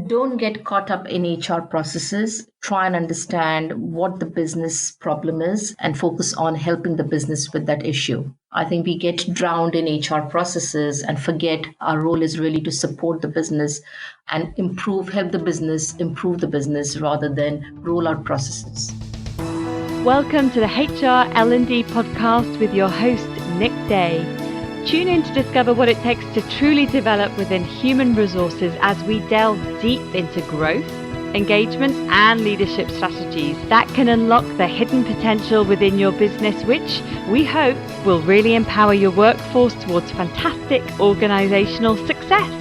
Don't get caught up in HR processes. Try and understand what the business problem is and focus on helping the business with that issue. I think we get drowned in HR processes and forget our role is really to support the business and help the business improve the business rather than roll out processes. Welcome to the HR L&D Podcast with your host, Nick Day. Tune in to discover what it takes to truly develop within human resources as we delve deep into growth, engagement, and leadership strategies that can unlock the hidden potential within your business, which we hope will really empower your workforce towards fantastic organizational success.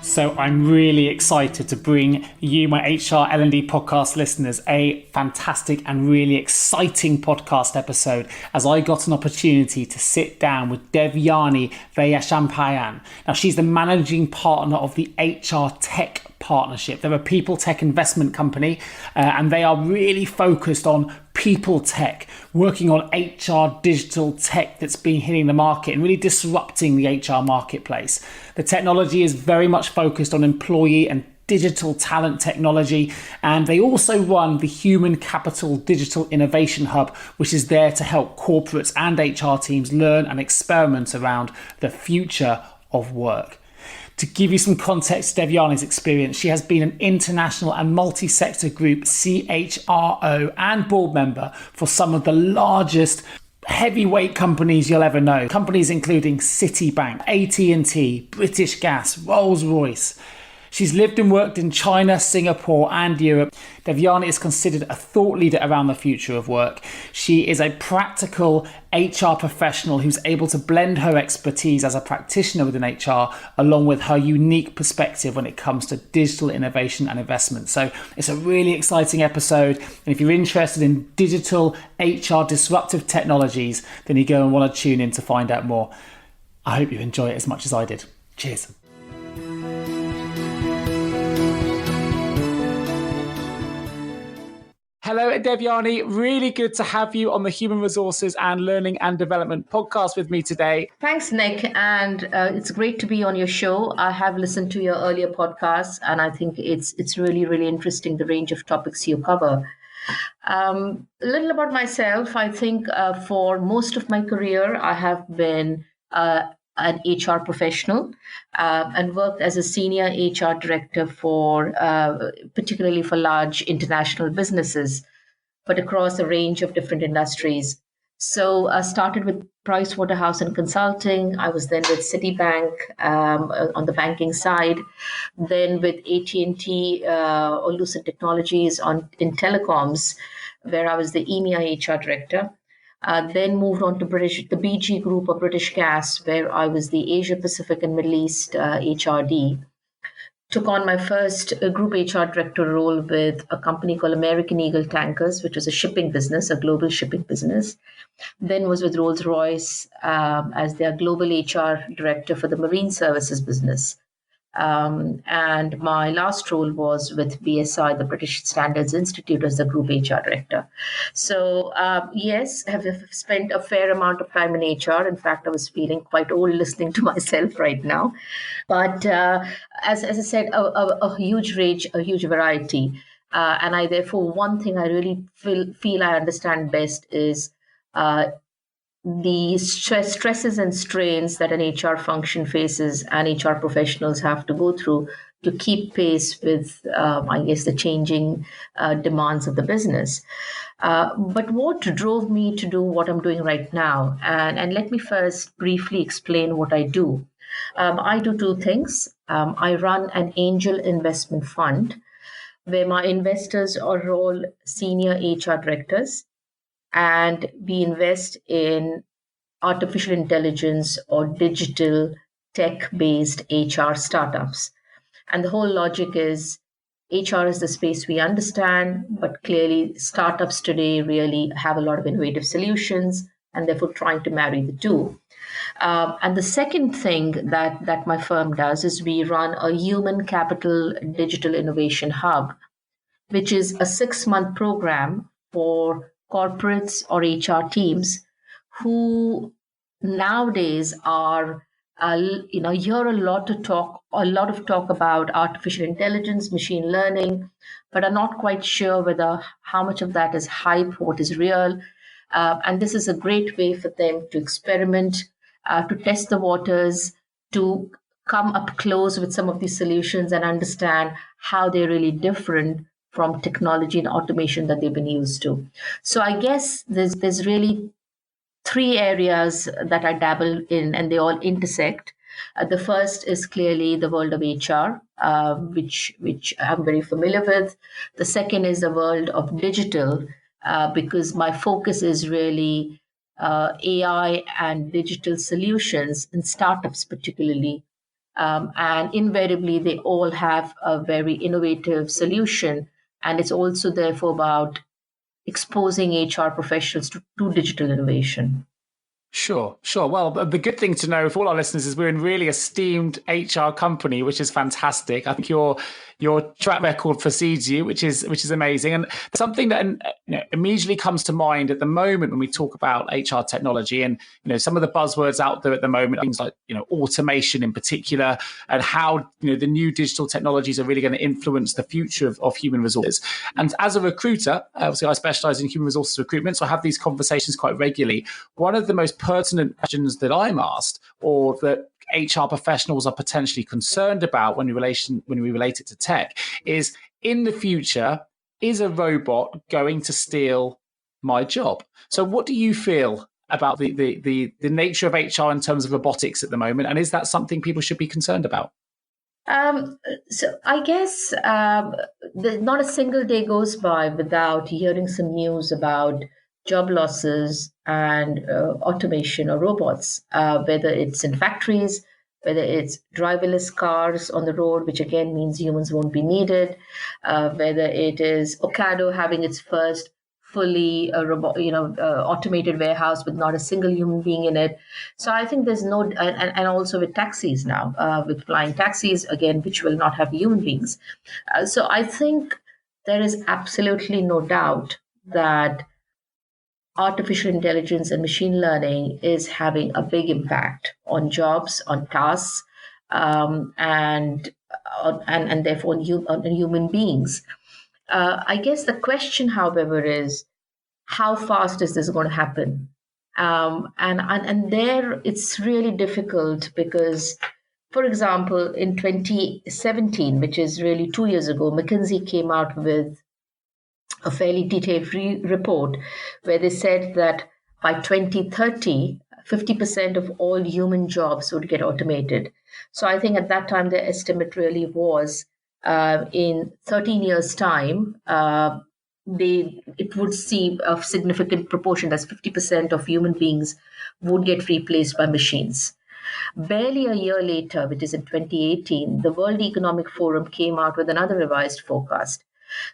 So I'm really excited to bring you, my HR L&D podcast listeners, a fantastic and really exciting podcast episode as I got an opportunity to sit down with Devyani Vaishampayan. Now, she's the managing partner of the HR Tech Partnership. They're a people tech investment company and they are really focused on people tech, working on HR digital tech that's been hitting the market and really disrupting the HR marketplace. The technology is very much focused on employee and digital talent technology, and they also run the Human Capital Digital Innovation Hub, which is there to help corporates and HR teams learn and experiment around the future of work. To give you some context to Devyani's experience, she has been an international and multi-sector group CHRO and board member for some of the largest heavyweight companies you'll ever know. Companies including Citibank, AT&T, British Gas, Rolls-Royce. She's lived and worked in China, Singapore, and Europe. Devyani is considered a thought leader around the future of work. She is a practical HR professional who's able to blend her expertise as a practitioner within HR along with her unique perspective when it comes to digital innovation and investment. So it's a really exciting episode. And if you're interested in digital HR disruptive technologies, then you're going to want to tune in to find out more. I hope you enjoy it as much as I did. Cheers. Hello, Devyani. Really good to have you on the Human Resources and Learning and Development podcast with me today. Thanks, Nick. And it's great to be on your show. I have listened to your earlier podcasts, and I think it's really, really interesting, the range of topics you cover. A little about myself. I think for most of my career, I have been an HR professional and worked as a senior HR director for particularly for large international businesses, but across a range of different industries. So I started with Pricewaterhouse and Consulting. I was then with Citibank on the banking side, then with AT&T or Lucent Technologies in telecoms, where I was the EMEA HR director. Then moved on to the BG Group of British Gas, where I was the Asia Pacific and Middle East HRD. Took on my first group HR director role with a company called American Eagle Tankers, which was a shipping business, a global shipping business. Then was with Rolls-Royce as their global HR director for the marine services business. And my last role was with BSI, the British Standards Institute, as the Group HR Director. So, yes, have spent a fair amount of time in HR. In fact, I was feeling quite old listening to myself right now. But as I said, a huge range, a huge variety. And I, therefore, one thing I really feel I understand best is the stresses and strains that an HR function faces and HR professionals have to go through to keep pace with, the changing demands of the business. But what drove me to do what I'm doing right now? And let me first briefly explain what I do. I do two things. I run an angel investment fund where my investors are all senior HR directors, and we invest in artificial intelligence or digital tech-based HR startups. And the whole logic is HR is the space we understand, but clearly startups today really have a lot of innovative solutions and therefore trying to marry the two. And the second thing that my firm does is we run a human capital digital innovation hub, which is a 6-month program for corporates or HR teams who nowadays are hear a lot of talk about artificial intelligence, machine learning, but are not quite sure whether how much of that is hype, what is real. And this is a great way for them to experiment, to test the waters, to come up close with some of these solutions and understand how they're really different from technology and automation that they've been used to. So I guess there's really three areas that I dabble in, and they all intersect. The first is clearly the world of HR, which I'm very familiar with. The second is the world of digital, because my focus is really AI and digital solutions in startups, particularly. And invariably, they all have a very innovative solution. And it's also, therefore, about exposing HR professionals to digital innovation. Sure. Well, the good thing to know for all our listeners is we're in really esteemed HR company, which is fantastic. I think your track record precedes you, which is amazing. And something that immediately comes to mind at the moment when we talk about HR technology and some of the buzzwords out there at the moment, things like automation in particular, and how the new digital technologies are really going to influence the future of human resources. And as a recruiter, obviously I specialize in human resources recruitment, so I have these conversations quite regularly. One of the most pertinent questions that I'm asked, or that HR professionals are potentially concerned about when we relate it to tech, is in the future, is a robot going to steal my job? So what do you feel about the nature of HR in terms of robotics at the moment? And is that something people should be concerned about? So I guess not a single day goes by without hearing some news about job losses and automation or robots, whether it's in factories, whether it's driverless cars on the road, which again means humans won't be needed, whether it is Ocado having its first fully automated warehouse with not a single human being in it. So I think there's no, and also with taxis now, with flying taxis, again, which will not have human beings. So I think there is absolutely no doubt that artificial intelligence and machine learning is having a big impact on jobs, on tasks, and therefore on human beings. I guess the question, however, is how fast is this going to happen? And there it's really difficult because, for example, in 2017, which is really 2 years ago, McKinsey came out with a fairly detailed report where they said that by 2030, 50% of all human jobs would get automated. So I think at that time, the estimate really was in 13 years' time, it would see a significant proportion, that's 50% of human beings would get replaced by machines. Barely a year later, which is in 2018, the World Economic Forum came out with another revised forecast.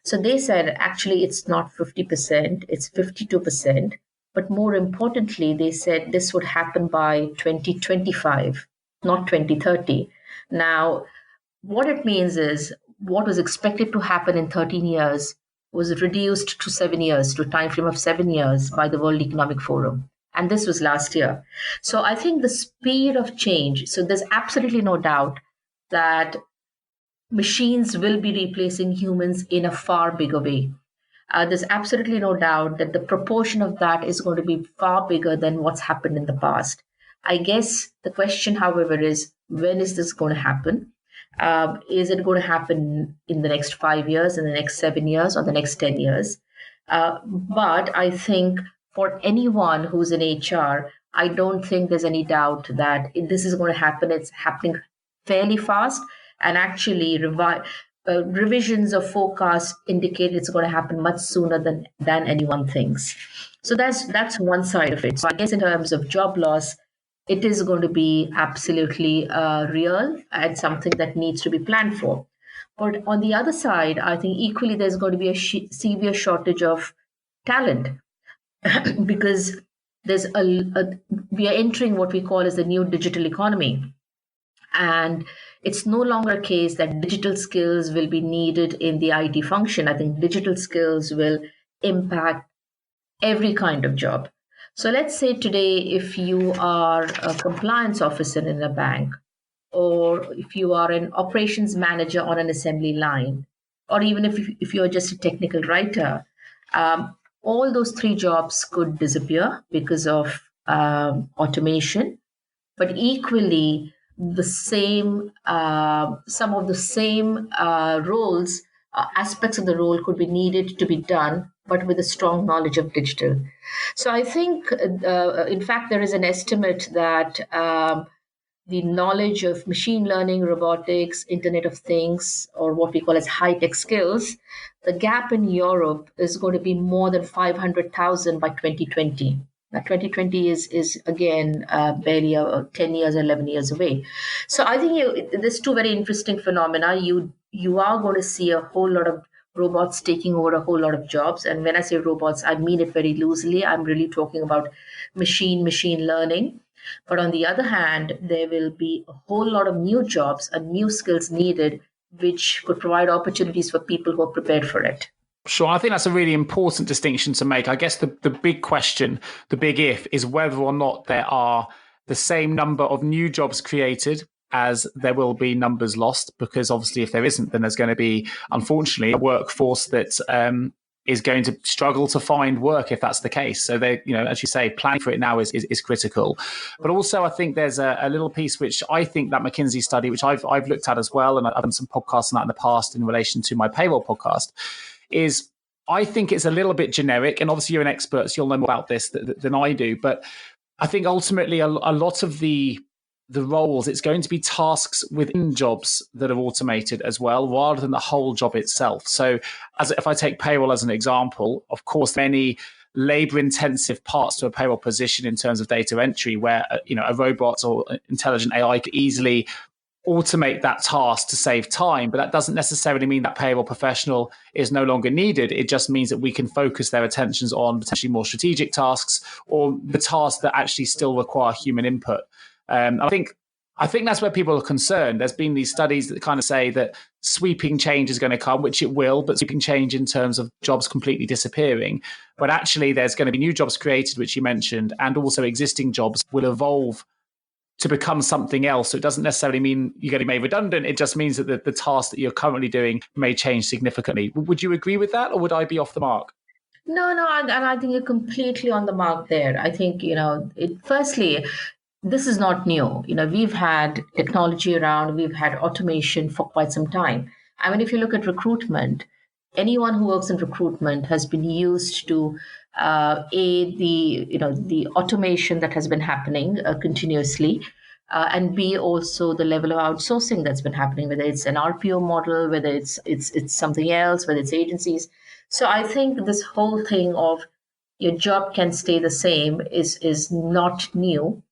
So they said, actually, it's not 50%, it's 52%. But more importantly, they said this would happen by 2025, not 2030. Now, what it means is what was expected to happen in 13 years was reduced to 7 years, to a time frame of 7 years by the World Economic Forum. And this was last year. So I think the speed of change, so there's absolutely no doubt that machines will be replacing humans in a far bigger way. There's absolutely no doubt that the proportion of that is going to be far bigger than what's happened in the past. I guess the question, however, is when is this going to happen? Is it going to happen in the next 5 years, in the next 7 years, or the next 10 years? But I think for anyone who's in HR, I don't think there's any doubt that this is going to happen. It's happening fairly fast. And actually, revisions of forecasts indicate it's going to happen much sooner than anyone thinks. So that's one side of it. So I guess in terms of job loss, it is going to be absolutely real and something that needs to be planned for. But on the other side, I think equally there's going to be a severe shortage of talent because there's we are entering what we call as the new digital economy. And it's no longer a case that digital skills will be needed in the IT function. I think digital skills will impact every kind of job. So let's say today, if you are a compliance officer in a bank, or if you are an operations manager on an assembly line, or even if you're just a technical writer, all those three jobs could disappear because of automation. But equally, the same some of the same roles, aspects of the role could be needed to be done, but with a strong knowledge of digital. So I think, in fact, there is an estimate that the knowledge of machine learning, robotics, Internet of Things, or what we call as high tech skills, the gap in Europe is going to be more than 500,000 by 2020. Now, 2020 is again barely 10 years, 11 years away. So I think there's two very interesting phenomena. You are going to see a whole lot of robots taking over a whole lot of jobs. And when I say robots, I mean it very loosely. I'm really talking about machine learning. But on the other hand, there will be a whole lot of new jobs and new skills needed, which could provide opportunities for people who are prepared for it. Sure. I think that's a really important distinction to make. I guess the big question, the big if, is whether or not there are the same number of new jobs created as there will be numbers lost. Because obviously, if there isn't, then there's going to be, unfortunately, a workforce that is going to struggle to find work if that's the case. So they, as you say, planning for it now is critical. But also, I think there's a little piece which I think that McKinsey study, which I've looked at as well, and I've done some podcasts on that in the past in relation to my payroll podcast, is I think it's a little bit generic. And obviously, you're an expert, so you'll know more about this than I do. But I think ultimately, a lot of the roles, it's going to be tasks within jobs that are automated as well, rather than the whole job itself. So if I take payroll as an example, of course, many labor-intensive parts to a payroll position in terms of data entry, where a robot or intelligent AI could easily automate that task to save time. But that doesn't necessarily mean that payroll professional is no longer needed. It just means that we can focus their attentions on potentially more strategic tasks, or the tasks that actually still require human input. I think that's where people are concerned. There's been these studies that kind of say that sweeping change is going to come, which it will, but sweeping change in terms of jobs completely disappearing. But actually, there's going to be new jobs created, which you mentioned, and also existing jobs will evolve to become something else. So it doesn't necessarily mean you're getting made redundant. It just means that the task that you're currently doing may change significantly. Would you agree with that, or would I be off the mark? No, and I think you're completely on the mark there. I think, firstly, this is not new. We've had technology around, we've had automation for quite some time. I mean, if you look at recruitment, anyone who works in recruitment has been used to the automation that has been happening continuously, and B, also the level of outsourcing that's been happening, whether it's an RPO model, whether it's something else, whether it's agencies. So I think this whole thing of your job can stay the same is not new.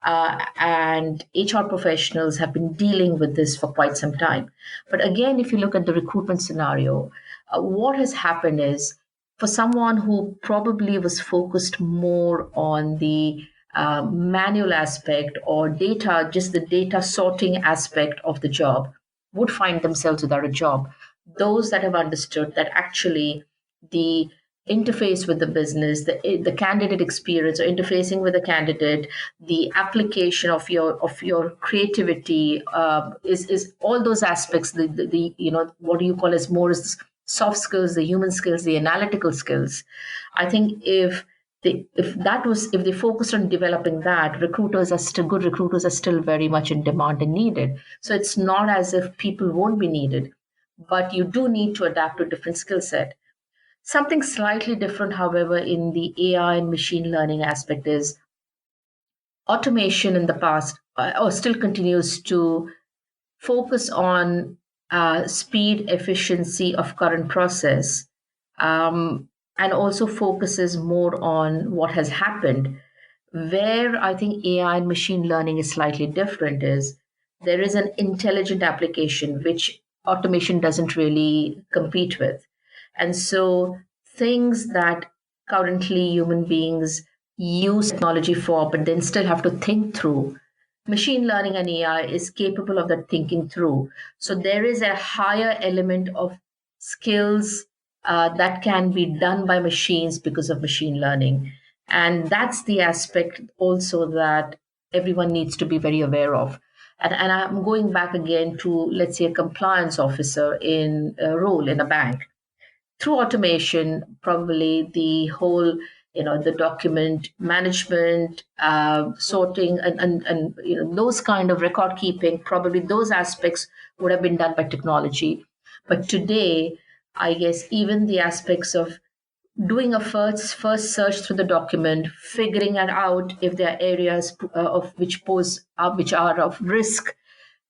And HR professionals have been dealing with this for quite some time. But again, if you look at the recruitment scenario, what has happened is, for someone who probably was focused more on the manual aspect or data, just the data sorting aspect of the job, would find themselves without a job. Those that have understood that actually the interface with the business, the candidate experience, or interfacing with the candidate, the application of your creativity, is all those aspects. The what do you call as more as soft skills, the human skills, the analytical skills. I think if they focused on developing that, good recruiters are still very much in demand and needed. So it's not as if people won't be needed, but you do need to adapt to a different skill set. Something slightly different, however, in the AI and machine learning aspect is automation in the past, or still continues to focus on speed, efficiency of current process, and also focuses more on what has happened. Where I think AI and machine learning is slightly different is there is an intelligent application which automation doesn't really compete with. And so things that currently human beings use technology for, but then still have to think through, machine learning and AI is capable of that thinking through. So there is a higher element of skills that can be done by machines because of machine learning. And that's the aspect also that everyone needs to be very aware of. And I'm going back again to, let's say, a compliance officer in a role in a bank. Through automation, probably the whole, the document management, sorting, and those kind of record keeping, probably those aspects would have been done by technology. But today, I guess even the aspects of doing a first search through the document, figuring out if there are areas of which are of risk.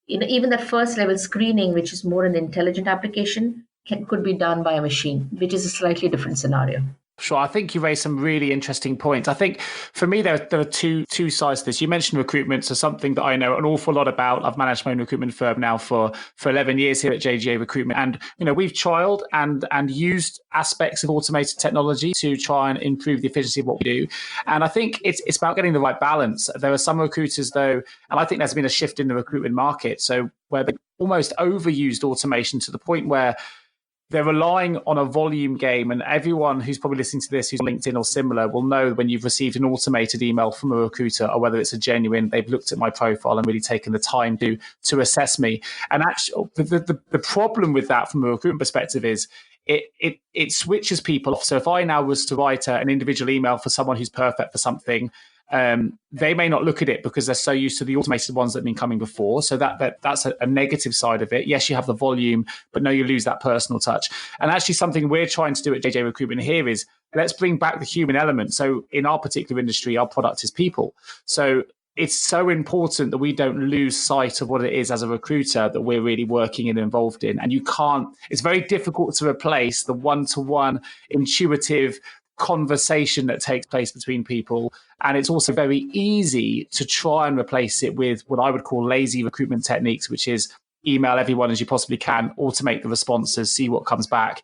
Even that first level screening, which is more an intelligent application, could be done by a machine, which is a slightly different scenario. Sure. I think you raised some really interesting points. I think for me, there are two sides to this. You mentioned recruitment, so something that I know an awful lot about. I've managed my own recruitment firm now for 11 years here at JGA Recruitment. And, we've trialed and used aspects of automated technology to try and improve the efficiency of what we do. And I think it's about getting the right balance. There are some recruiters, though, and I think there's been a shift in the recruitment market. So where they almost overused automation to the point where they're relying on a volume game, and everyone who's probably listening to this, who's on LinkedIn or similar, will know when you've received an automated email from a recruiter, or whether it's a genuine, they've looked at my profile and really taken the time to assess me. And actually, the problem with that from a recruitment perspective is it switches people off. So if I now was to write an individual email for someone who's perfect for something, they may not look at it because they're so used to the automated ones that have been coming before. So that's a negative side of it. Yes, you have the volume, but no, you lose that personal touch. And actually something we're trying to do at JJ Recruitment here is let's bring back the human element. So in our particular industry, our product is people. So it's so important that we don't lose sight of what it is as a recruiter that we're really working and involved in. And it's very difficult to replace the one-to-one intuitive conversation that takes place between people. And it's also very easy to try and replace it with what I would call lazy recruitment techniques, which is email everyone as you possibly can, automate the responses, see what comes back.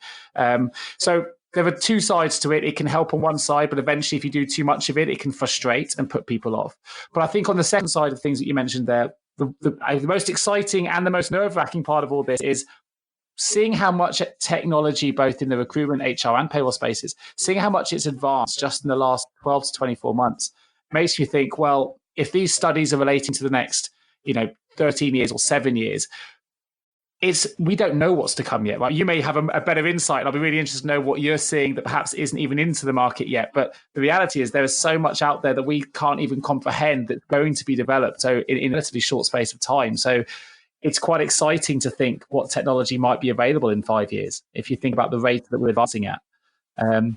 So there are two sides to it. It can help on one side, but eventually if you do too much of it, it can frustrate and put people off. But I think on the second side of things that you mentioned there, the most exciting and the most nerve-wracking part of all this is seeing how much technology, both in the recruitment, HR and payroll spaces, seeing how much it's advanced just in the last 12 to 24 months makes you think, well, if these studies are relating to the next, 13 years or 7 years, we don't know what's to come yet, right? You may have a better insight, and I'll be really interested to know what you're seeing that perhaps isn't even into the market yet. But the reality is there is so much out there that we can't even comprehend that's going to be developed in a relatively short space of time. So it's quite exciting to think what technology might be available in 5 years, if you think about the rate that we're advancing at.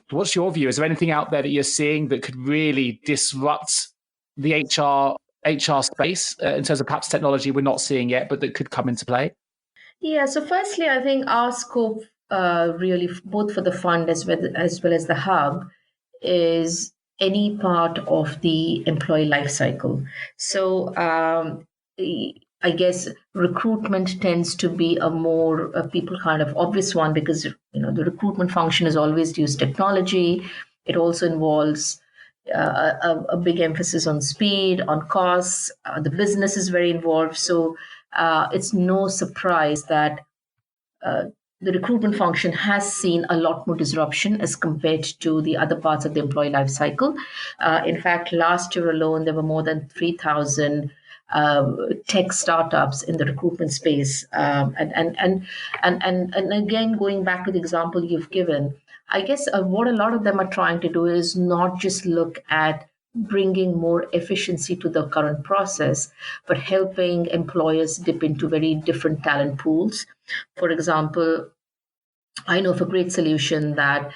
What's your view? Is there anything out there that you're seeing that could really disrupt the HR space in terms of perhaps technology we're not seeing yet, but that could come into play? Yeah, so firstly, I think our scope really, both for the fund as well as the hub, is any part of the employee life cycle. So I guess recruitment tends to be a more people kind of obvious one because the recruitment function has always used technology. It also involves a big emphasis on speed, on costs. The business is very involved, so it's no surprise that the recruitment function has seen a lot more disruption as compared to the other parts of the employee life cycle. In fact, last year alone, there were more than 3,000 tech startups in the recruitment space. And again, going back to the example you've given, I guess what a lot of them are trying to do is not just look at bringing more efficiency to the current process, but helping employers dip into very different talent pools. For example, I know of a great solution that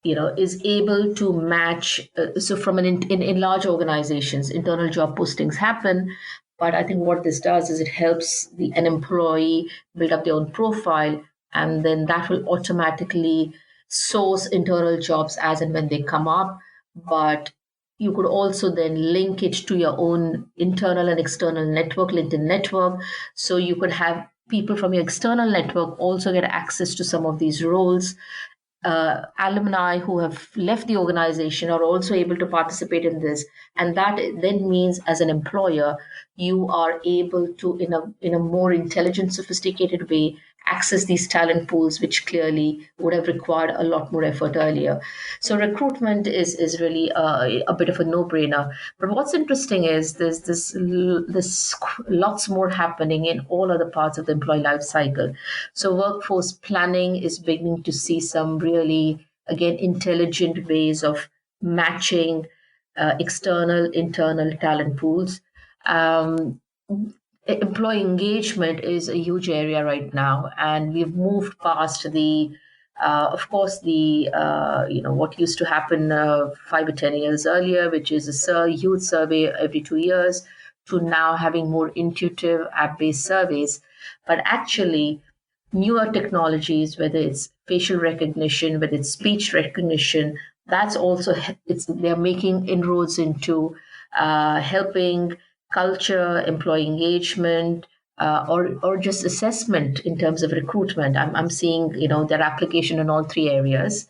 is able to match. So from in large organizations, internal job postings happen. But I think what this does is it helps an employee build up their own profile, and then that will automatically source internal jobs as and when they come up. But you could also then link it to your own internal and external network, LinkedIn network. So you could have people from your external network also get access to some of these roles. Alumni who have left the organization are also able to participate in this, and that then means as an employer you are able to in a more intelligent, sophisticated way access these talent pools, which clearly would have required a lot more effort earlier. So recruitment is really a bit of a no-brainer. But what's interesting is there's this lots more happening in all other parts of the employee life cycle. So workforce planning is beginning to see some really, again, intelligent ways of matching external, internal talent pools. Um, Employee engagement is a huge area right now, and we've moved past the of course the what used to happen 5 or 10 years earlier, which is a youth survey every 2 years, to now having more intuitive app-based surveys. But actually, newer technologies, whether it's facial recognition, whether it's speech recognition, that's also they're making inroads into helping culture, employee engagement, or just assessment in terms of recruitment. I'm seeing their application in all three areas.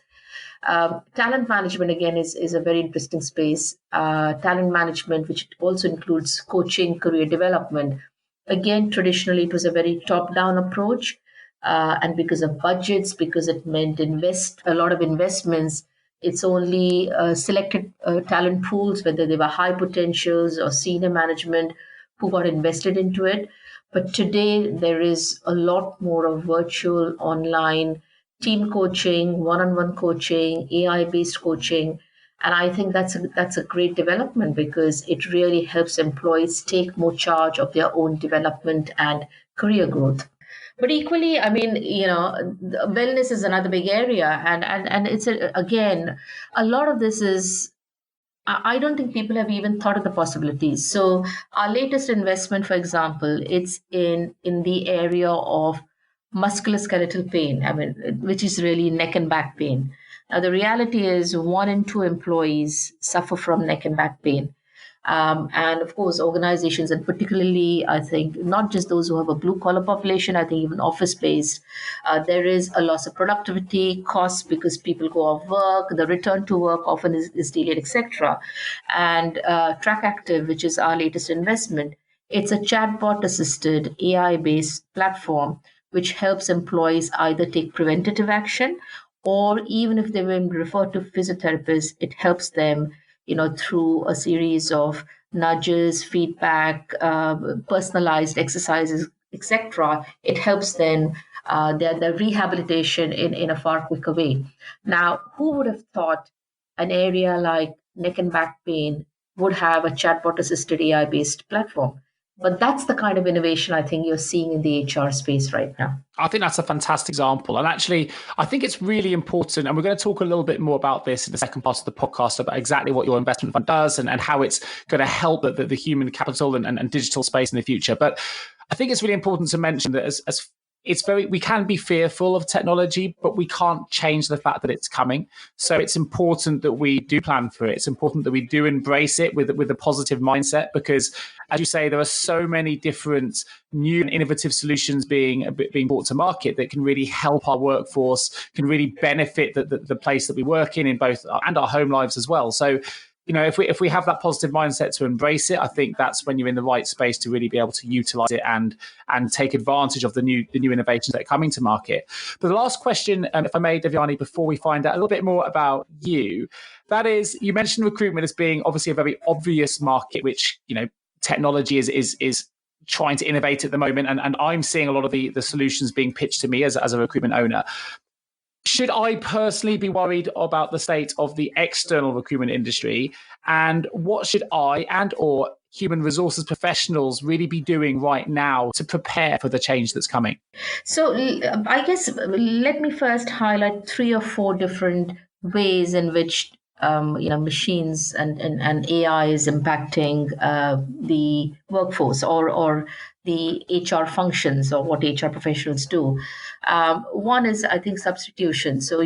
Talent management, again, is a very interesting space. Talent management, which also includes coaching, career development. Again, traditionally, it was a very top-down approach. And because of budgets, because it meant a lot of investments, it's only selected talent pools, whether they were high potentials or senior management, who got invested into it. But today, there is a lot more of virtual, online, team coaching, one-on-one coaching, AI-based coaching. And I think that's a great development, because it really helps employees take more charge of their own development and career growth. But equally, I mean, wellness is another big area, and it's again, a lot of this is. I don't think people have even thought of the possibilities. So our latest investment, for example, it's in the area of musculoskeletal pain. I mean, which is really neck and back pain. Now, the reality is 1 in 2 employees suffer from neck and back pain. And of course, organizations, and particularly, I think, not just those who have a blue collar population, I think even office based, there is a loss of productivity, costs because people go off work, the return to work often is delayed, etc. And Track Active, which is our latest investment, it's a chatbot assisted AI based platform which helps employees either take preventative action, or even if they've been referred to physiotherapists, it helps them through a series of nudges, feedback, personalized exercises, etc. It helps them their rehabilitation in a far quicker way. Now, who would have thought an area like neck and back pain would have a chatbot-assisted AI-based platform? But that's the kind of innovation I think you're seeing in the HR space right now. I think that's a fantastic example. And actually, I think it's really important. And we're going to talk a little bit more about this in the second part of the podcast, about exactly what your investment fund does and how it's going to help the human capital and digital space in the future. But I think it's really important to mention that we can be fearful of technology, but we can't change the fact that it's coming. So it's important that we do plan for it. It's important that we do embrace it with a positive mindset, because, as you say, there are so many different new and innovative solutions being brought to market that can really help our workforce, can really benefit the place that we work in both and our home lives as well. So, if we have that positive mindset to embrace it, I think that's when you're in the right space to really be able to utilize it and take advantage of the new innovations that are coming to market. But the last question, if I may, Devyani, before we find out a little bit more about you, that is, you mentioned recruitment as being obviously a very obvious market, which, technology is trying to innovate at the moment. And I'm seeing a lot of the solutions being pitched to me as a recruitment owner. Should I personally be worried about the state of the external recruitment industry? And what should I or human resources professionals really be doing right now to prepare for the change that's coming? So I guess let me first highlight 3 or 4 different ways in which machines and AI is impacting the workforce or the HR functions, or what HR professionals do. One is, I think, substitution. So,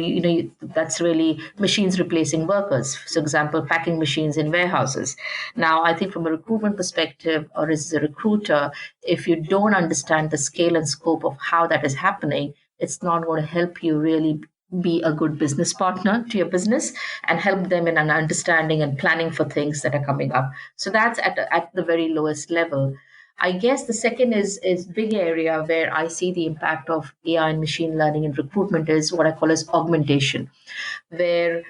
that's really machines replacing workers. For example, packing machines in warehouses. Now, I think from a recruitment perspective, or as a recruiter, if you don't understand the scale and scope of how that is happening, it's not going to help you really be a good business partner to your business and help them in an understanding and planning for things that are coming up. So that's at the very lowest level. I guess the second is big area where I see the impact of AI and machine learning in recruitment is what I call as augmentation, where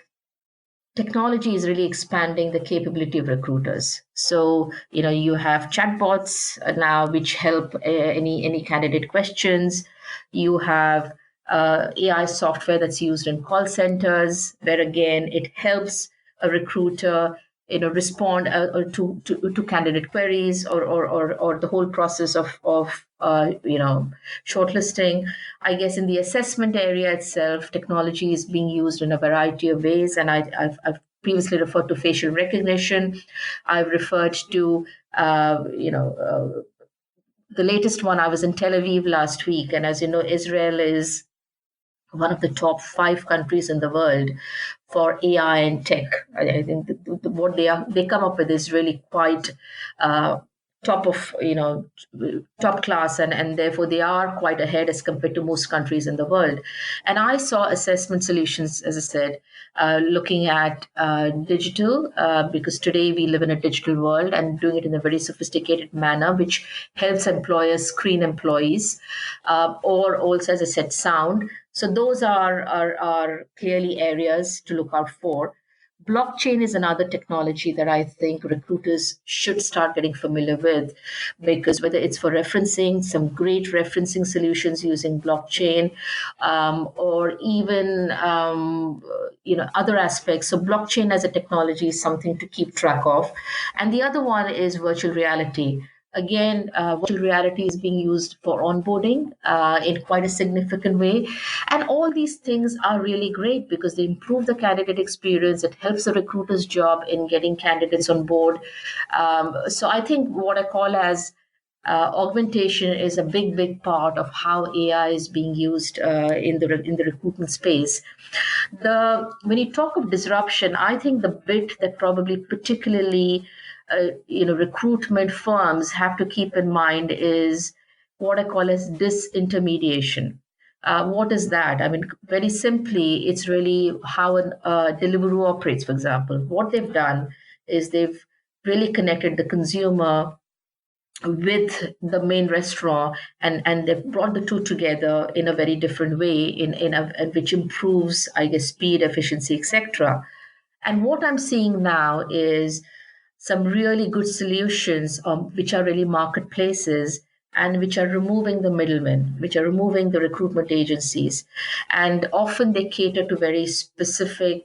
technology is really expanding the capability of recruiters. So, you have chatbots now which help any candidate questions. You have AI software that's used in call centers, where again it helps a recruiter respond to candidate queries or the whole process of shortlisting. I guess in the assessment area itself, technology is being used in a variety of ways, and I've previously referred to facial recognition. I've referred to the latest one. I was in Tel Aviv last week, and as you know, Israel is one of the top 5 countries in the world for AI and tech. I think what they come up with is really quite top of top class, and therefore they are quite ahead as compared to most countries in the world. And I saw assessment solutions, as I said, looking at digital, because today we live in a digital world, and doing it in a very sophisticated manner, which helps employers screen employees, or also, as I said, sound. So those are clearly areas to look out for. Blockchain is another technology that I think recruiters should start getting familiar with, because whether it's for referencing, some great referencing solutions using blockchain, or even other aspects. So blockchain as a technology is something to keep track of. And the other one is virtual reality. Again, virtual reality is being used for onboarding in quite a significant way. And all these things are really great because they improve the candidate experience. It helps the recruiter's job in getting candidates on board. So I think what I call as augmentation is a big part of how AI is being used in the recruitment space. When you talk of disruption, I think the bit that probably particularly recruitment firms have to keep in mind is what I call as disintermediation. What is that? I mean, very simply, it's really how a Deliveroo operates, for example. What they've done is they've really connected the consumer with the main restaurant, and they've brought the two together in a very different way, which improves, I guess, speed, efficiency, etc. And what I'm seeing now is some really good solutions, which are really marketplaces and which are removing the middlemen, which are removing the recruitment agencies. And often they cater to very specific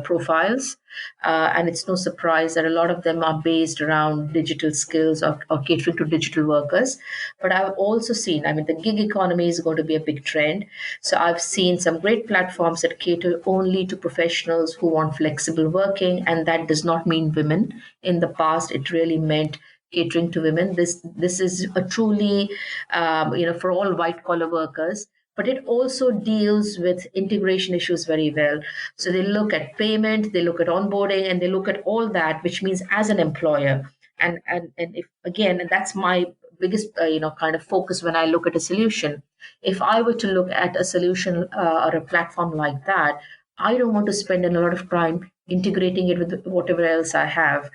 profiles. And it's no surprise that a lot of them are based around digital skills or catering to digital workers. But I've also seen, I mean, the gig economy is going to be a big trend. So I've seen some great platforms that cater only to professionals who want flexible working. And that does not mean women. In the past, it really meant catering to women. This is a truly, for all white collar workers, but it also deals with integration issues very well. So they look at payment, they look at onboarding, and they look at all that, which means as an employer. And if again, and that's my biggest, kind of focus when I look at a solution. If I were to look at a solution or a platform like that, I don't want to spend a lot of time integrating it with whatever else I have.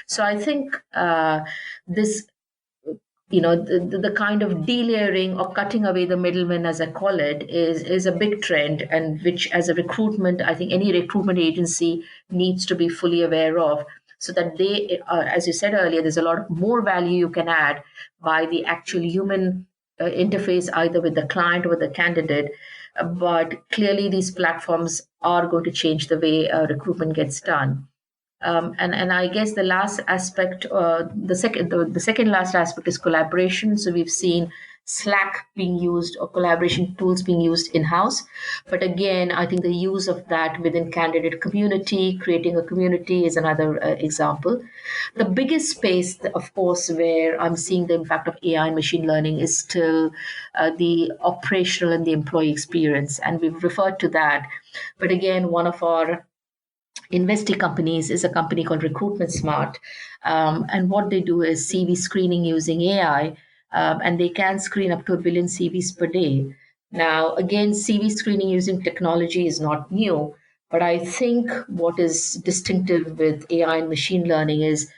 So I think this, the kind of delayering or cutting away the middleman, as I call it, is a big trend, and which, as a recruitment, I think any recruitment agency needs to be fully aware of, so that they, as you said earlier, there's a lot more value you can add by the actual human interface, either with the client or the candidate. But clearly, these platforms are going to change the way recruitment gets done. And I guess the last aspect, the second last aspect is collaboration. So we've seen Slack being used, or collaboration tools being used in-house. But again, I think the use of that within candidate community, creating a community, is another example. The biggest space, of course, where I'm seeing the impact of AI and machine learning is still the operational and the employee experience. And we've referred to that. But again, one of our investee companies is a company called Recruitment Smart. And what they do is CV screening using AI, and they can screen up to 1 billion CVs per day. Now, again, CV screening using technology is not new, but I think what is distinctive with AI and machine learning is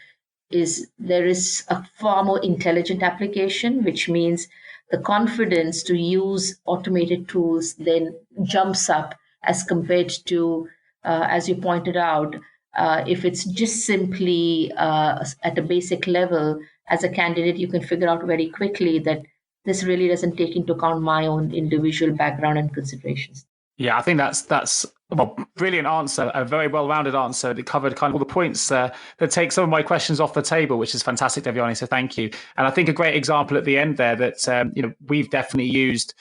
is there is a far more intelligent application, which means the confidence to use automated tools then jumps up as compared to, as you pointed out, if it's just simply at a basic level, as a candidate, you can figure out very quickly that this really doesn't take into account my own individual background and considerations. Yeah, I think that's well, brilliant answer, a very well-rounded answer. It covered kind of all the points that take some of my questions off the table, which is fantastic, Devyani. So thank you. And I think a great example at the end there that we've definitely used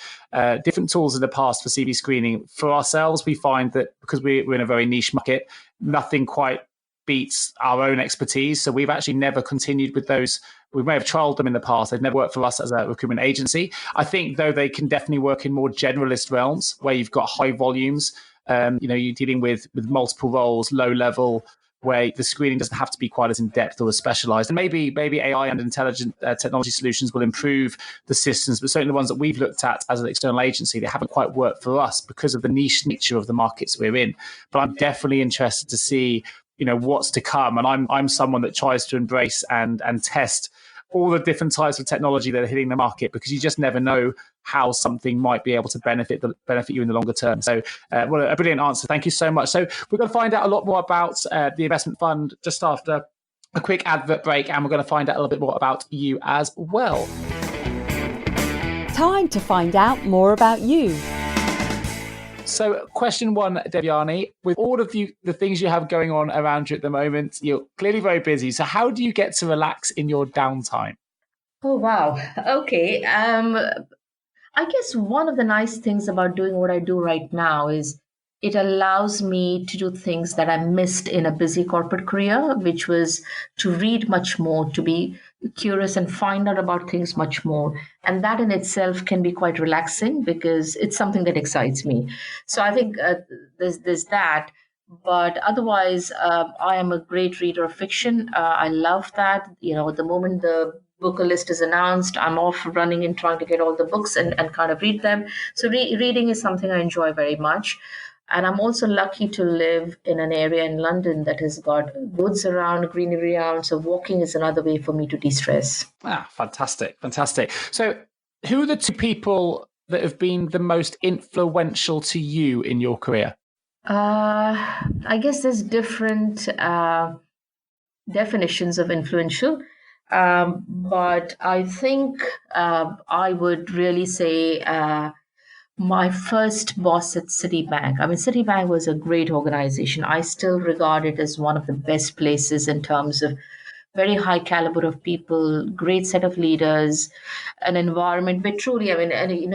different tools in the past for CV screening for ourselves. We find that because we're in a very niche market, nothing quite beats our own expertise. So we've actually never continued with those. We may have trialed them in the past. They've never worked for us as a recruitment agency. I think, though, they can definitely work in more generalist realms where you've got high volumes. You're dealing with multiple roles, low level, where the screening doesn't have to be quite as in depth or as specialized. And maybe AI and intelligent technology solutions will improve the systems, but certainly the ones that we've looked at as an external agency, they haven't quite worked for us because of the niche nature of the markets we're in. But I'm definitely interested to see what's to come. And I'm someone that tries to embrace and test all the different types of technology that are hitting the market, because you just never know how something might be able to benefit you in the longer term. So well, a brilliant answer. Thank you so much. So we're going to find out a lot more about the investment fund just after a quick advert break, and we're going to find out a little bit more about you as well. Time to find out more about you. So question one, Devyani, with all of the things you have going on around you at the moment, you're clearly very busy. So how do you get to relax in your downtime? Oh, wow. Okay. I guess one of the nice things about doing what I do right now is it allows me to do things that I missed in a busy corporate career, which was to read much more, to be curious and find out about things much more. And that in itself can be quite relaxing because it's something that excites me. So I think there's that. But otherwise, I am a great reader of fiction. I love that. The moment the book list is announced, I'm off running and trying to get all the books and kind of read them. So reading is something I enjoy very much. And I'm also lucky to live in an area in London that has got woods around, greenery around. So walking is another way for me to de-stress. Fantastic. So who are the two people that have been the most influential to you in your career? I guess there's different definitions of influential. But I think I would really say my first boss at Citibank. I mean, Citibank was a great organization. I still regard it as one of the best places in terms of very high caliber of people, great set of leaders, an environment where truly,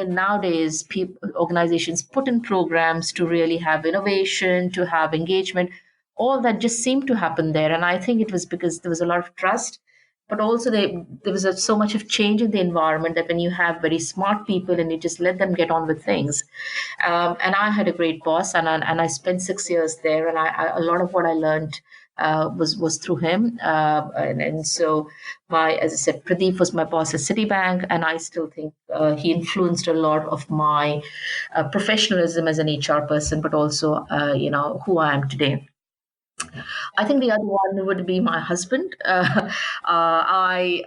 nowadays organizations put in programs to really have innovation, to have engagement. All that just seemed to happen there. And I think it was because there was a lot of trust. But also there was so much of change in the environment that when you have very smart people and you just let them get on with things. And I had a great boss, and I spent 6 years there, and a lot of what I learned was through him. And so as I said, Pradeep was my boss at Citibank, and I still think he influenced a lot of my professionalism as an HR person, but also who I am today. I think the other one would be my husband. I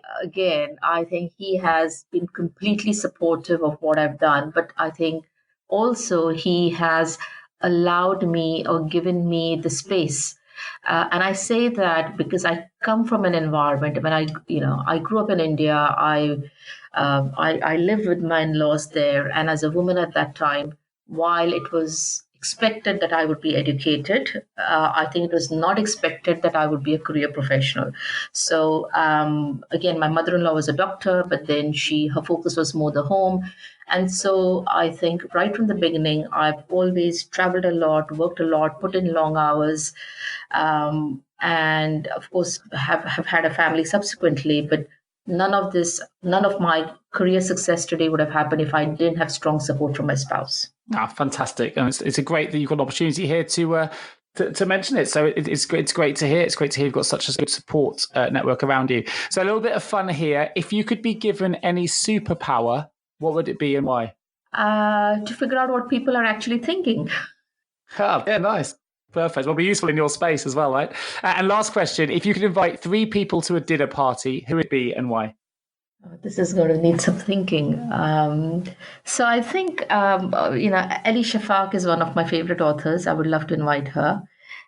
think he has been completely supportive of what I've done, but I think also he has allowed me or given me the space. And I say that because I come from an environment. When I grew up in India. I lived with my in-laws there, and as a woman at that time, while it was expected that I would be educated, I think it was not expected that I would be a career professional. So again, my mother-in-law was a doctor, but then her focus was more the home. And so I think right from the beginning, I've always traveled a lot, worked a lot, put in long hours, and of course have had a family subsequently. But none of my career success today would have happened if I didn't have strong support from my spouse. Fantastic. And it's great that you've got an opportunity here to mention it. So it's great to hear. It's great to hear you've got such a good support network around you. So a little bit of fun here. If you could be given any superpower, what would it be and why? To figure out what people are actually thinking. Oh, yeah, nice. Perfect. Will be useful in your space as well, right? And last question, if you could invite 3 people to a dinner party, who would it be and why? This is going to need some thinking. So I think, Ellie Shafak is one of my favorite authors. I would love to invite her.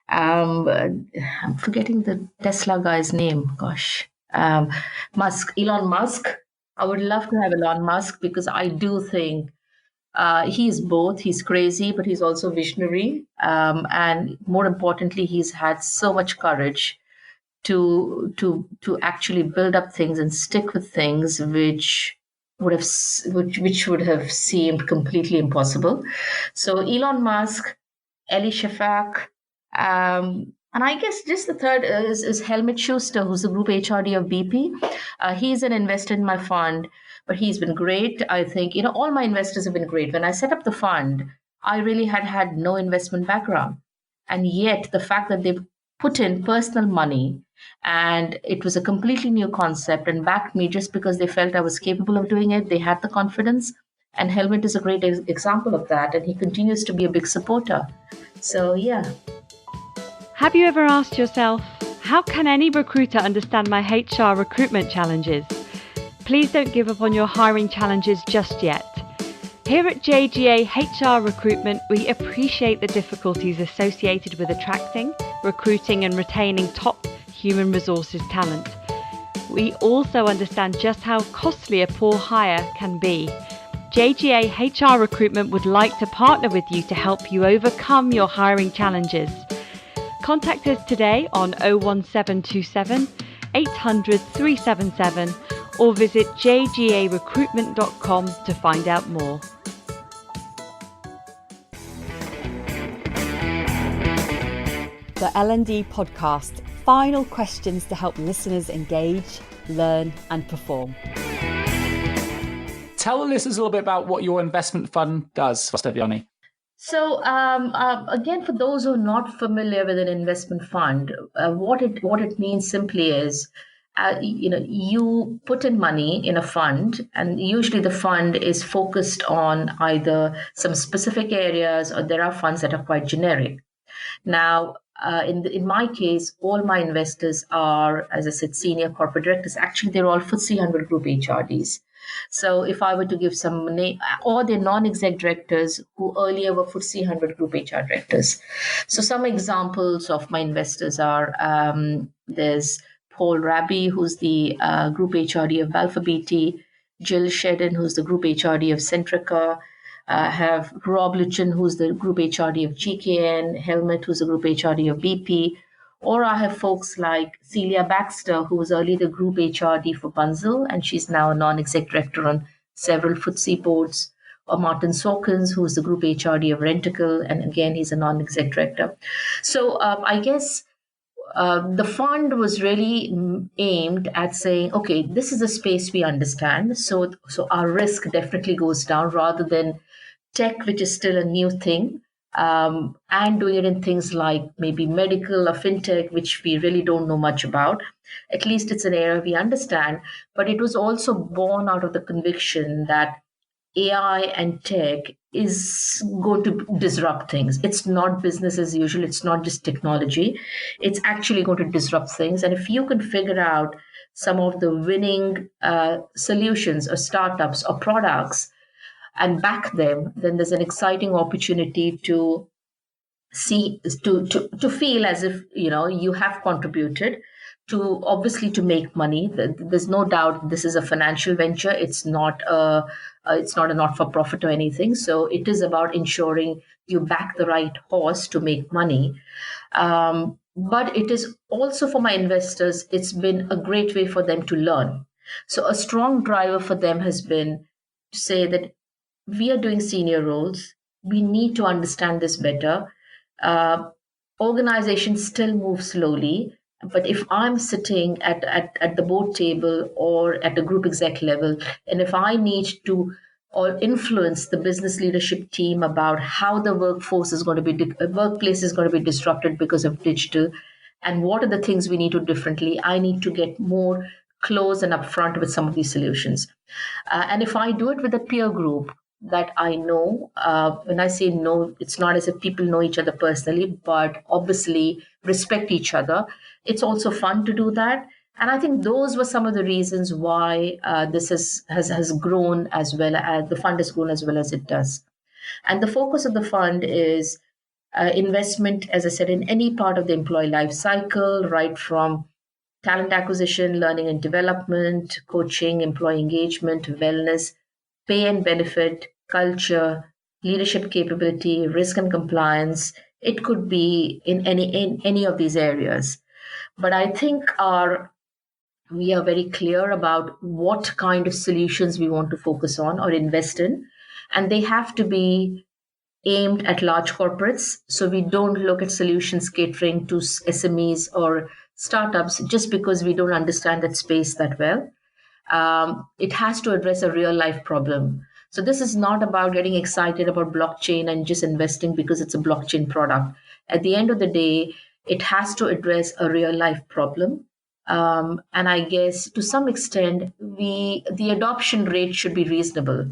I'm forgetting the Tesla guy's name. Gosh. Elon Musk. I would love to have Elon Musk because I do think he is both. He's crazy, but he's also visionary. And more importantly, he's had so much courage to actually build up things and stick with things which would have seemed completely impossible. So Elon Musk, Ellie Shafak, and I guess just the third is Helmut Schuster, who's the Group HRD of BP. He's an investor in my fund, but he's been great. I think, all my investors have been great. When I set up the fund, I really had no investment background. And yet the fact that they've put in personal money and it was a completely new concept and backed me just because they felt I was capable of doing it, they had the confidence. And Helmut is a great example of that. And he continues to be a big supporter. So, yeah. Have you ever asked yourself, how can any recruiter understand my HR recruitment challenges? Please don't give up on your hiring challenges just yet. Here at JGA HR Recruitment, we appreciate the difficulties associated with attracting, recruiting and retaining top human resources talent. We also understand just how costly a poor hire can be. JGA HR Recruitment would like to partner with you to help you overcome your hiring challenges. Contact us today on 01727 800 377 or visit jgarecruitment.com to find out more. The L&D Podcast. Final questions to help listeners engage, learn and perform. Tell the listeners a little bit about what your investment fund does, Devyani. So again, for those who are not familiar with an investment fund, what it means simply is, you put in money in a fund, and usually the fund is focused on either some specific areas or there are funds that are quite generic. Now, in my case, all my investors are, as I said, senior corporate directors. Actually, they're all FTSE 100 Group HRDs. So if I were to give some name, or they're non-exec directors who earlier were FTSE 100 Group HR directors. So some examples of my investors are, there's Paul Raby, who's the Group HRD of Balfour Beatty, Jill Shedden, who's the Group HRD of Centrica, have Rob Luchin, who's the Group HRD of GKN, Helmut, who's the Group HRD of BP, or I have folks like Celia Baxter, who was earlier the Group HRD for Bunzl, and she's now a non-exec director on several FTSE boards, or Martin Sawkins, who's the Group HRD of Rentokil, and again, he's a non-exec director. So I guess the fund was really aimed at saying, okay, this is a space we understand, so our risk definitely goes down rather than tech, which is still a new thing, and doing it in things like maybe medical or fintech, which we really don't know much about. At least it's an area we understand, but it was also born out of the conviction that AI and tech is going to disrupt things. It's not business as usual. It's not just technology. It's actually going to disrupt things. And if you can figure out some of the winning solutions or startups or products and back them, then there's an exciting opportunity to feel as if you have contributed to, obviously, to make money. There's no doubt this is a financial venture. It's not a not-for-profit or anything. So it is about ensuring you back the right horse to make money. But it is also, for my investors, it's been a great way for them to learn. So a strong driver for them has been to say that we are doing senior roles. We need to understand this better. Organizations still move slowly. But if I'm sitting at the board table or at the group exec level, and if I need to or influence the business leadership team about how the workplace is going to be disrupted because of digital, and what are the things we need to do differently, I need to get more close and upfront with some of these solutions. And if I do it with a peer group, that I know. When I say know, it's not as if people know each other personally, but obviously respect each other. It's also fun to do that. And I think those were some of the reasons why this has grown as well as the fund has grown as well as it does. And the focus of the fund is investment, as I said, in any part of the employee life cycle, right from talent acquisition, learning and development, coaching, employee engagement, wellness, pay and benefit, culture, leadership capability, risk and compliance. It could be in any of these areas. But I think we are very clear about what kind of solutions we want to focus on or invest in. And they have to be aimed at large corporates. So we don't look at solutions catering to SMEs or startups just because we don't understand that space that well. It has to address a real life problem. So this is not about getting excited about blockchain and just investing because it's a blockchain product. At the end of the day, it has to address a real life problem. And I guess to some extent, the adoption rate should be reasonable.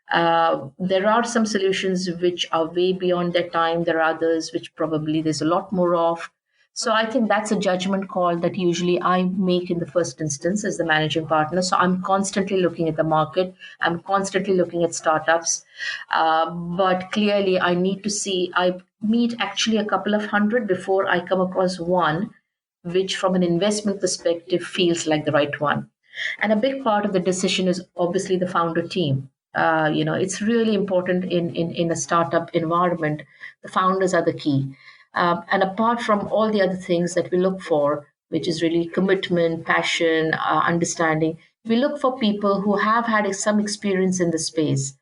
There are some solutions which are way beyond their time. There are others which probably there's a lot more of. So I think that's a judgment call that usually I make in the first instance as the managing partner. So I'm constantly looking at the market. I'm constantly looking at startups. But clearly I need to see, I meet actually a couple of hundred before I come across one which from an investment perspective feels like the right one. And a big part of the decision is obviously the founder team. It's really important in a startup environment. The founders are the key. And apart from all the other things that we look for, which is really commitment, passion, understanding, we look for people who have had some experience in the space.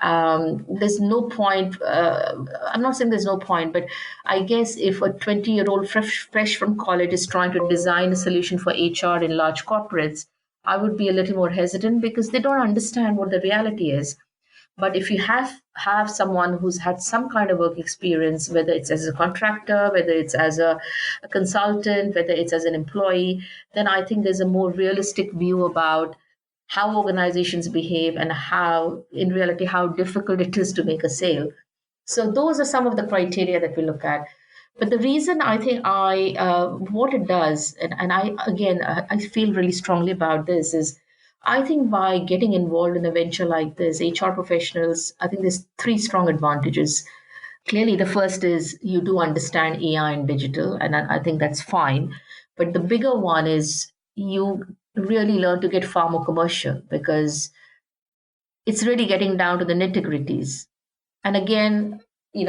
There's no point, I'm not saying there's no point, but I guess if a 20-year-old fresh from college is trying to design a solution for HR in large corporates, I would be a little more hesitant because they don't understand what the reality is. But if you have someone who's had some kind of work experience, whether it's as a contractor, whether it's as a consultant, whether it's as an employee, then I think there's a more realistic view about how organizations behave and how, in reality, how difficult it is to make a sale. So those are some of the criteria that we look at. But the reason I think what it does, and I feel really strongly about this, is I think by getting involved in a venture like this, HR professionals, I think there's three strong advantages. Clearly, the first is you do understand AI and digital, and I think that's fine. But the bigger one is you really learn to get far more commercial because it's really getting down to the nitty-gritties. And again,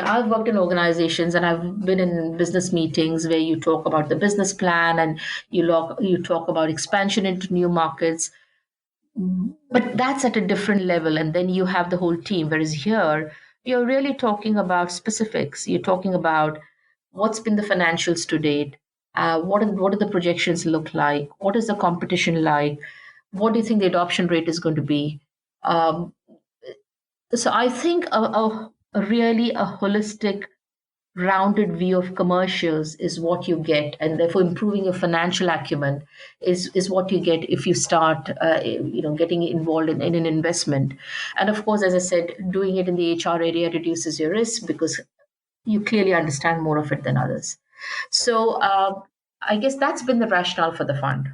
I've worked in organizations and I've been in business meetings where you talk about the business plan and you talk about expansion into new markets. But that's at a different level. And then you have the whole team. Whereas here, you're really talking about specifics. You're talking about what's been the financials to date. What do the projections look like? What is the competition like? What do you think the adoption rate is going to be? So I think a really a holistic, rounded view of commercials is what you get, and therefore improving your financial acumen is what you get if you start, getting involved in an investment. And of course, as I said, doing it in the HR area reduces your risk because you clearly understand more of it than others. So I guess that's been the rationale for the fund.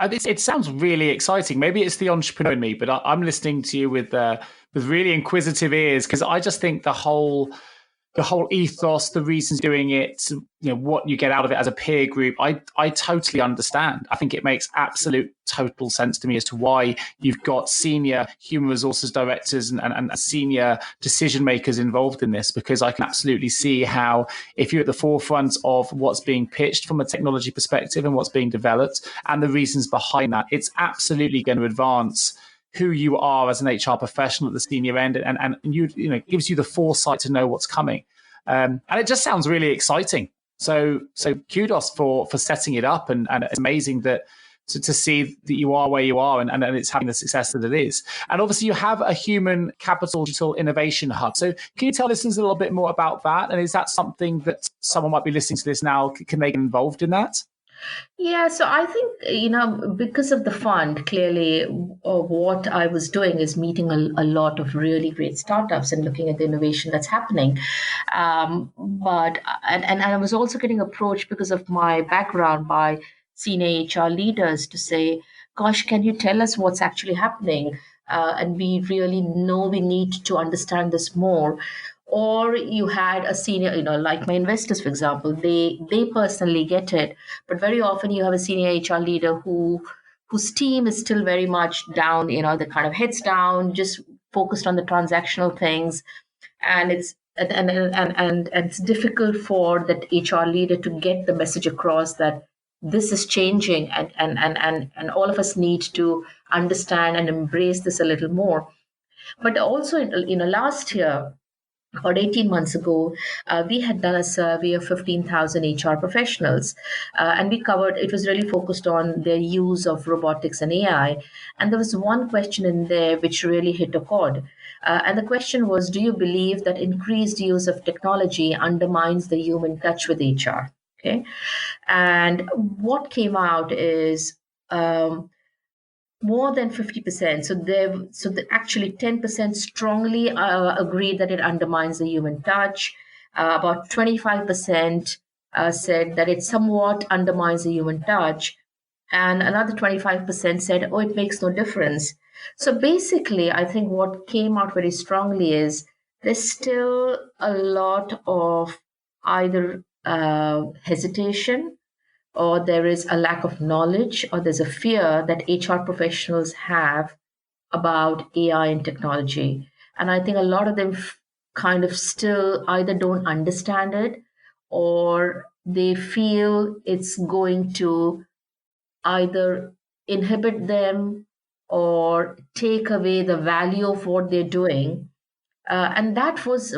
It sounds really exciting. Maybe it's the entrepreneur in me, but I'm listening to you with really inquisitive ears because I just think the whole ethos, the reasons doing it, what you get out of it as a peer group, I totally understand. I think it makes absolute total sense to me as to why you've got senior human resources directors and senior decision makers involved in this, because I can absolutely see how if you're at the forefront of what's being pitched from a technology perspective and what's being developed and the reasons behind that, it's absolutely going to advance who you are as an HR professional at the senior end, and it gives you the foresight to know what's coming. And it just sounds really exciting. So kudos for setting it up, and it's amazing that to see that you are where you are and it's having the success that it is. And obviously you have a human capital digital innovation hub. So can you tell listeners a little bit more about that? And is that something that someone might be listening to this now? Can they get involved in that? Yeah, so I think, because of the fund, clearly what I was doing is meeting a lot of really great startups and looking at the innovation that's happening. And I was also getting approached because of my background by senior HR leaders to say, gosh, can you tell us what's actually happening? And we really know we need to understand this more. Or you had a senior, like my investors, for example, they personally get it, but very often you have a senior HR leader whose team is still very much down, the kind of heads down, just focused on the transactional things, and and it's difficult for that HR leader to get the message across that this is changing, and all of us need to understand and embrace this a little more. But also, last year, about 18 months ago, we had done a survey of 15,000 HR professionals, and we covered, it was really focused on their use of robotics and AI. And there was one question in there which really hit a chord. And the question was, do you believe that increased use of technology undermines the human touch with HR? Okay. And what came out is, more than 50%. Actually 10% strongly agreed that it undermines the human touch. About 25% said that it somewhat undermines the human touch. And another 25% said, oh, it makes no difference. So basically, I think what came out very strongly is there's still a lot of either hesitation, or there is a lack of knowledge, or there's a fear that HR professionals have about AI and technology. And I think a lot of them kind of still either don't understand it, or they feel it's going to either inhibit them or take away the value of what they're doing. And that was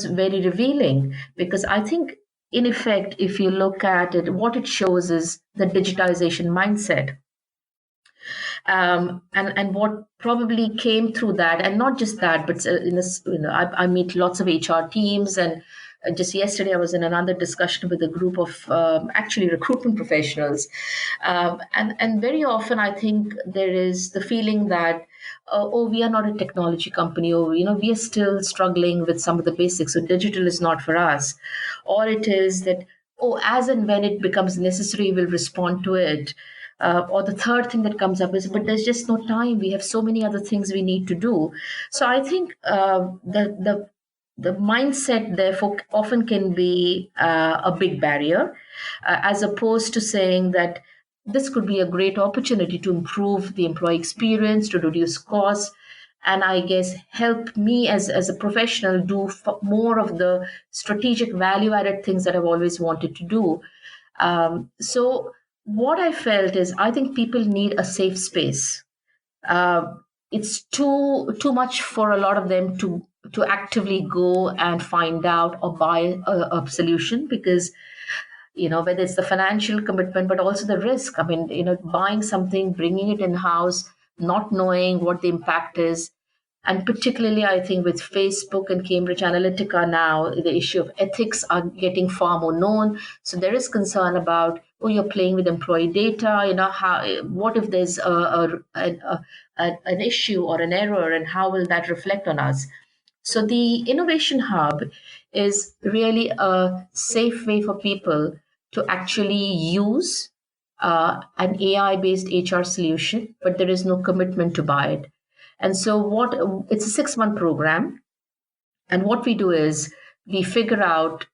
very revealing, because I think, in effect, if you look at it, what it shows is the digitization mindset. And what probably came through that, and not just that, but I meet lots of HR teams, and just yesterday I was in another discussion with a group of actually recruitment professionals, and very often I think there is the feeling that, oh, we are not a technology company, or we are still struggling with some of the basics, so digital is not for us. Or it is that, oh, as and when it becomes necessary, we'll respond to it. Or the third thing that comes up is, but there's just no time. We have so many other things we need to do. So I think the mindset, therefore, often can be a big barrier, as opposed to saying that this could be a great opportunity to improve the employee experience, to reduce costs, and I guess help me as a professional do more of the strategic value added things that I've always wanted to do. So what I felt is, I think people need a safe space. Uh, it's too much for a lot of them to actively go and find out or buy a solution, because whether it's the financial commitment, but also the risk. I mean, buying something, bringing it in house, not knowing what the impact is. And particularly, I think with Facebook and Cambridge Analytica now, the issue of ethics are getting far more known. So there is concern about, oh, you're playing with employee data. What if there's an issue or an error, and how will that reflect on us? So the Innovation Hub is really a safe way for people to actually use an AI-based HR solution, but there is no commitment to buy it. And so it's a 6-month program. And what we do is we figure out,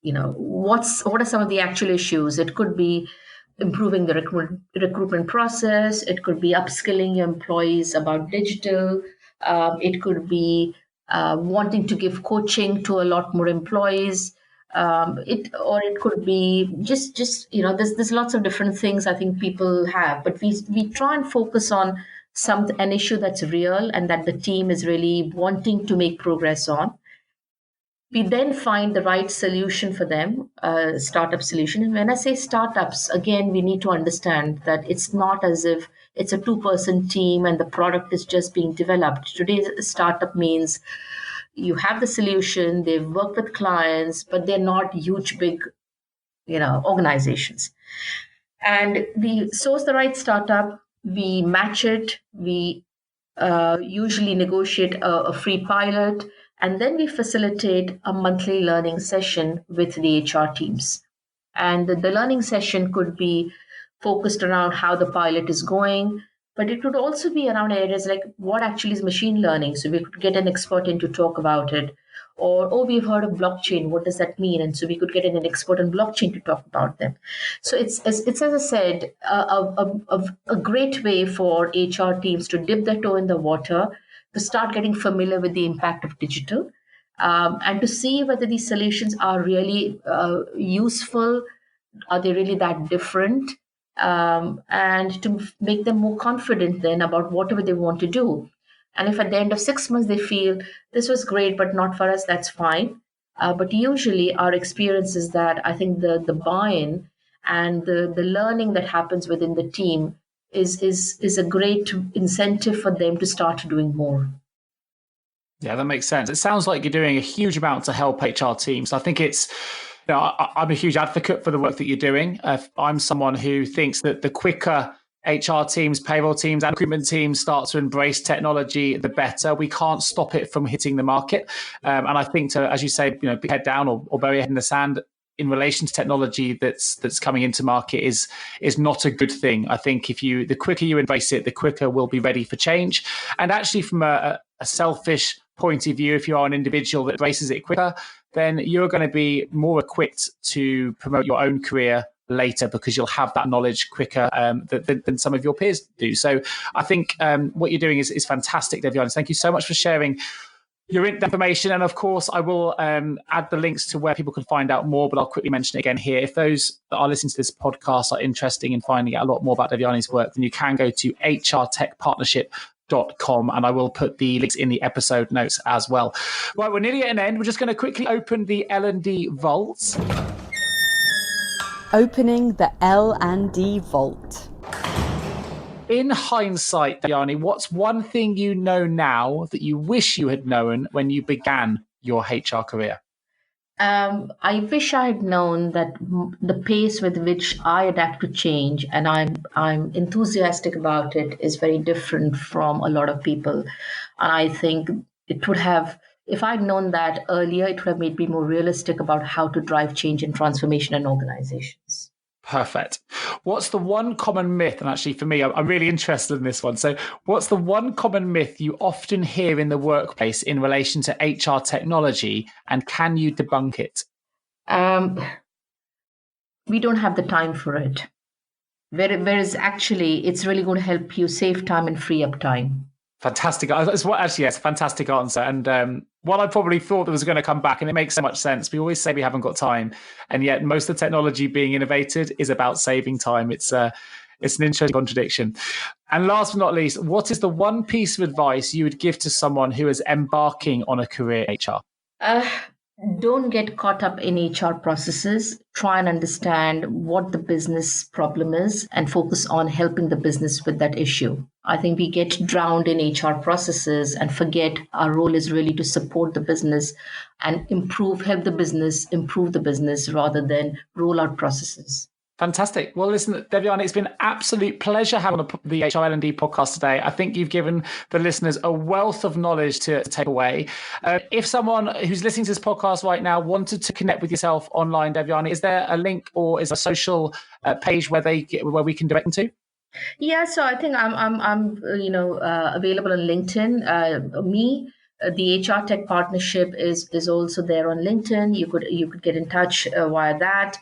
what are some of the actual issues. It could be improving the recruitment process. It could be upskilling your employees about digital. It could be wanting to give coaching to a lot more employees. It could be just there's lots of different things I think people have, but we try and focus on an issue that's real and that the team is really wanting to make progress on. We then find the right solution for them, a startup solution. And when I say startups, again, we need to understand that it's not as if it's a 2-person team and the product is just being developed. Today's startup means you have the solution, they've worked with clients, but they're not huge, big, organizations. And we source the right startup, we match it, we usually negotiate a free pilot, and then we facilitate a monthly learning session with the HR teams. And the learning session could be focused around how the pilot is going, but it could also be around areas like what actually is machine learning. So we could get an expert in to talk about it. Or, oh, we've heard of blockchain. What does that mean? And so we could get in an expert on blockchain to talk about them. So it's as I said, a great way for HR teams to dip their toe in the water, to start getting familiar with the impact of digital, and to see whether these solutions are really useful. Are they really that different? And to make them more confident then about whatever they want to do. And if at the end of 6 months they feel this was great, but not for us, that's fine. But usually our experience is that I think the buy-in and the learning that happens within the team is a great incentive for them to start doing more. Yeah, that makes sense. It sounds like you're doing a huge amount to help HR teams. I think it's, I'm a huge advocate for the work that you're doing. I'm someone who thinks that the quicker HR teams, payroll teams, and recruitment teams start to embrace technology, the better. We can't stop it from hitting the market. And I think to, as you say, put your head down or bury your head in the sand in relation to technology that's coming into market is not a good thing. I think the quicker you embrace it, the quicker we'll be ready for change. And actually, from a selfish point of view, if you are an individual that embraces it quicker, then you're going to be more equipped to promote your own career later because you'll have that knowledge quicker than some of your peers do. So I think what you're doing is fantastic, Devyani. Thank you so much for sharing your information. And of course, I will add the links to where people can find out more, but I'll quickly mention it again here. If those that are listening to this podcast are interested in finding out a lot more about Devyani's work, then you can go to hrtechpartnership.com, and I will put the links in the episode notes as well. Right, we're nearly at an end. We're just going to quickly open the L&D vaults. Opening the L&D vault. In hindsight, Devyani, what's one thing you know now that you wish you had known when you began your HR career? I wish I had known that the pace with which I adapt to change and I'm enthusiastic about it is very different from a lot of people. And I think it would have, if I'd known that earlier, it would have made me more realistic about how to drive change and transformation in organizations. Perfect. What's the one common myth? And actually, for me, I'm really interested in this one. So what's the one common myth you often hear in the workplace in relation to HR technology, and can you debunk it? We don't have the time for it. Whereas actually, it's really going to help you save time and free up time. Fantastic. Actually, yes, fantastic answer. And what I probably thought that was going to come back, and it makes so much sense. We always say we haven't got time, and yet most of the technology being innovated is about saving time. It's an interesting contradiction. And last but not least, what is the one piece of advice you would give to someone who is embarking on a career in HR? Don't get caught up in HR processes. Try and understand what the business problem is and focus on helping the business with that issue. I think we get drowned in HR processes and forget our role is really to support the business and help the business improve the business rather than roll out processes. Fantastic. Well, listen, Devyani, it's been an absolute pleasure having the HR L&D podcast today. I think you've given the listeners a wealth of knowledge to take away. If someone who's listening to this podcast right now wanted to connect with yourself online, Devyani, is there a link or is there a social page where we can direct them to? Yeah, so I think I'm available on LinkedIn. The HR Tech Partnership is also there on LinkedIn. You could get in touch via that.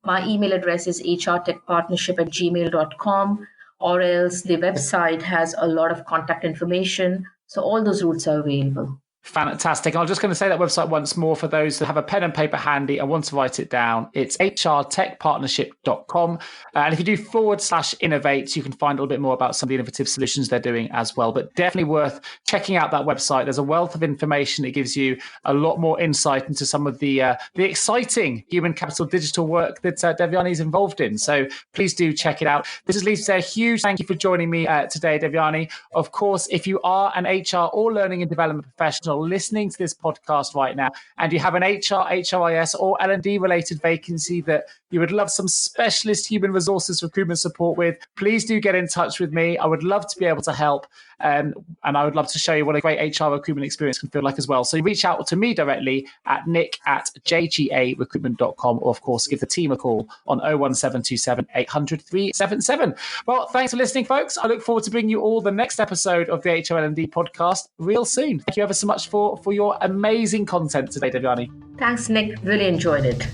My email address is hrtechpartnership@gmail.com, or else the website has a lot of contact information. So all those routes are available. Fantastic. I'm just going to say that website once more for those that have a pen and paper handy and want to write it down. It's hrtechpartnership.com. And if you do /innovate, you can find a little bit more about some of the innovative solutions they're doing as well. But definitely worth checking out that website. There's a wealth of information that gives you a lot more insight into some of the exciting human capital digital work that Devyani is involved in. So please do check it out. This is Lisa. A huge thank you for joining me today, Devyani. Of course, if you are an HR or learning and development professional professional listening to this podcast right now and you have an HR, HRIS or L&D related vacancy that you would love some specialist human resources recruitment support with, please do get in touch with me. I would love to be able to help. And I would love to show you what a great HR recruitment experience can feel like as well. So reach out to me directly at nick@jgarecruitment.com, or of course, give the team a call on 01727 800 377. Well, thanks for listening, folks. I look forward to bringing you all the next episode of the HR L&D podcast real soon. Thank you ever so much for your amazing content today, Devyani. Thanks, Nick. Really enjoyed it.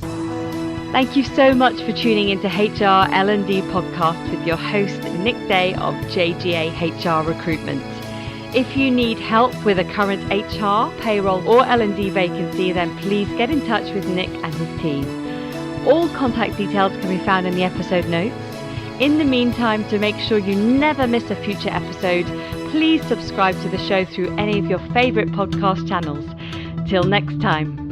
Thank you so much for tuning into HR L&D Podcast with your host, Nick Day of JGA HR Recruitment. If you need help with a current HR, payroll or L&D vacancy, then please get in touch with Nick and his team. All contact details can be found in the episode notes. In the meantime, to make sure you never miss a future episode, please subscribe to the show through any of your favourite podcast channels. Till next time.